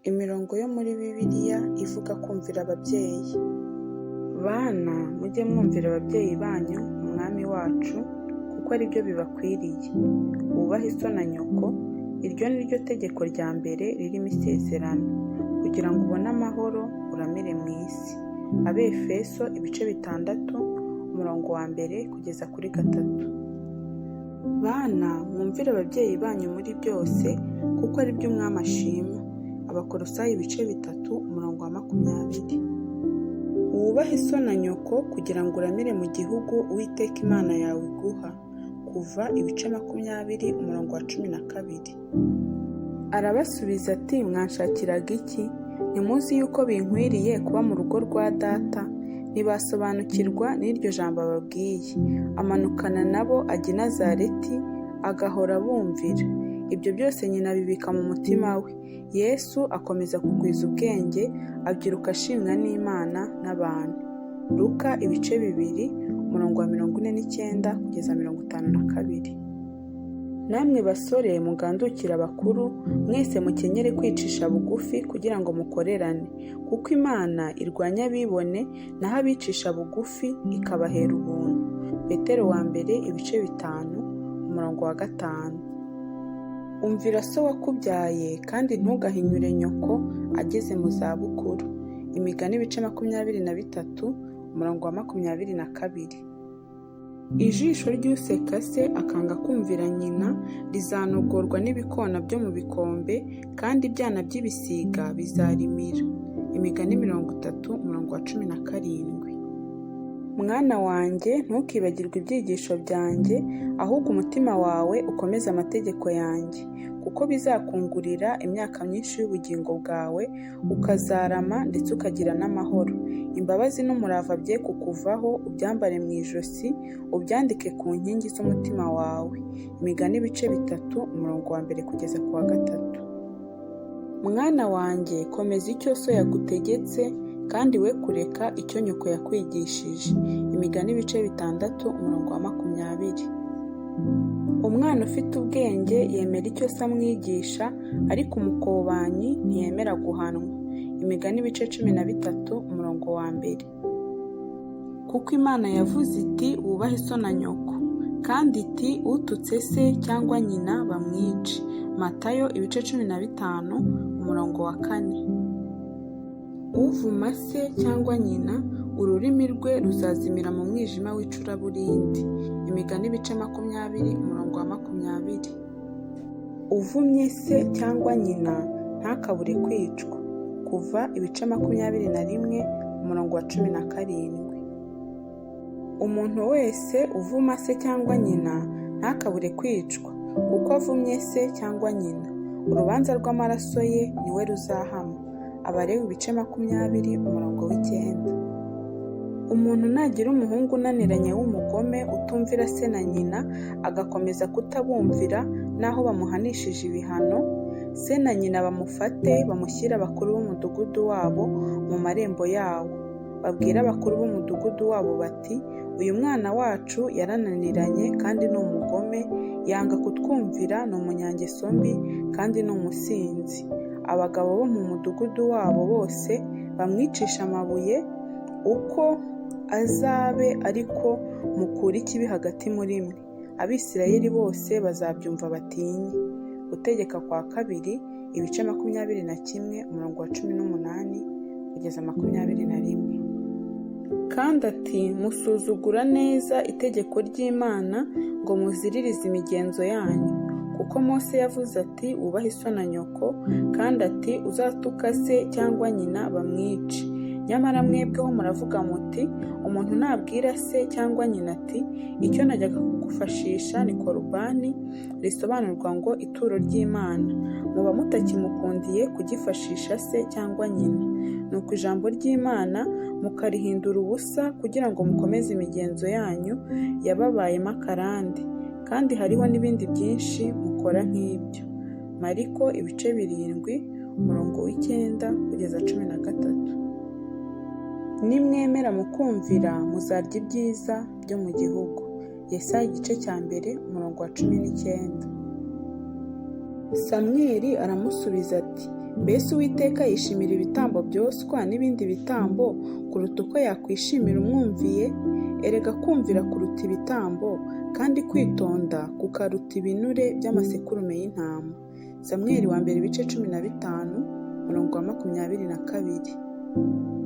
Imirongo yo muri Bibiliya ivuga kumvira ababyeyi. Bana, mujye mwumvira ababyeyi banyu mu Mwami wacu, kuko ari byo bibakwiriye. Wubahe so na nyoko, iryo ni ryo tegeko rya mbere ririmo isezerano, kugira ngo ubone amahoro uramire mu isi. Abefeso 6:1-3. Bana, mwumvire ababyeyi banyu muri byose, kuko ari byo Umwami ashima. Abakolosayi 3:20. Wubahe so na nyoko kugira ngo uramire mu gihugu Uwiteka Imana yawe iguha. Kuva 20:12. Arabasubiza ati, mwanshakiraga iki? Ntimuzi yuko binkwiriye kuba mu rugo rwa Data? Ntibasobanukirwa n'iryo jambo ababwiye. Amanukana nabo ajya i Nazareti, agahora bumvira. Ibyo byose nyina abibika mu mutima we. Yesu akomeza kugwiza ubwenge, abyiruka ashimwa n'Imana n'abantu. Luka 2:49-52. Namwe basore mugandukire abakuru, mwese mukenyere kwicisha bugufi kugira ngo mukorerane, kuko Imana irwanya abibone, naho abicisha bugufi ikabahera ubuntu. Petero 1:5-5. Umvira so wakubyaye, kandi ntugahinyure nyoko ageze mu zabukuru. Imigani 23:22. Ijisho ry'useka se akanga kumvira nyina rizanogorwa n'ibikona byo mu bikombe, kandi ibyana by'ibisiga bizarimira. Imigani 30:17. Mwana wanjye, ntukibagirwe ibyigisho byanjye, ahubwo umutima wawe ukomeze amategeko yanjye, kuko bizakungurira imyaka myinshi y'ubugingo bwawe, ukazarama ndetse ukagira n'amahoro. Imbabazi n'umurava bye kukuvaho, ubyambare mu ijosi, ubyandike ku nkingi z'umutima wawe. Imigani 3:1-3. Mwana wanjye, komeza icyo so yagutegetse, kandi we kureka icyo nyoko yakwigishije. Imigani 6:20. Umwana ufite ubwenge yemera icyo se amwigisha, ariko umukobanyi ntiyemera guhanwa. Imigani 13:1. Kuko Imana yavuze iti, wubahe so na nyoko, kandi iti, ututse se cyangwa nyina bamwice. Matayo 15:4. Uvuma se cyangwa nyina, ururimi rwe ruzazimira mu mwijima w'icuraburindi. Imigani 20:20. Uvumye se cyangwa nyina ntakabure kwicwa. Kuva 21:17. Umuntu wese uvuma se cyangwa nyina ntakabure kwicwa, kuko avumye se cyangwa nyina. Urubanza rw'amaraso ye niwe ruzahama. Abalewi 20:9. Umuntu nagira umuhungu unaniranye w'umugome utumvira se na nyina, agakomeza kutabumvira naho bamuhanishije ibihano, se na nyina bamufate bamushyire abakuru b'umudugudu wabo mu marembo yawo. Babwire abakuru b'umudugudu wabo bati, uyu mwana wacu yarananiranye kandi ni umugome, yanga kutwumvira, ni umunyangeso mbi kandi ni umusinzi. Abagabo bo mu mudugudu wabo bose bamwicisha amabuye, uko azabe ariko mukure ikibi hagati muri mwe. Abisirayeli bose bazabyumva batinye. Gutegeka kwa kabiri 21:18-21. Kandi ati, musuzugura neza itegeko ry'Imana ngo muziririze imigenzo yanyu. Kuko Mose yavuze ati, wubahe so na nyoko, kandi ati, uzatuka se cyangwa nyina bamwice. Nyamara mwebweho muravuga muti, umuntu nabwira se cyangwa nyina ati, icyo najyaga kugufashisha ni korubani, risobanurwa ngo ituro ry'Imana, muba mutakimukundiye kugifashisha se cyangwa nyina. Nuko ijambo ry'Imana mukarihindura ubusa, kugira ngo mukomeze imigenzo yanyu yababayemo akarande. Kandi hariho n'ibindi byinshi mukora nk'ibyo. Mariko 7:9-13. Nimwemera mukumvira, muzarya ibyiza byo mu gihugu. Yesaya 1:19. Samweli aramusubiza ati, Mbese Uwiteka yishimira ibitambo byoswa n'ibindi bitambo kuruta uko yakwishimira umwumviye? Erega kumvira kuruta ibitambo, kandi kwitonda kukaruta ibinure by'amasekurume y'intama. Samweli wa mbere ibice 15 umurongo wa 22.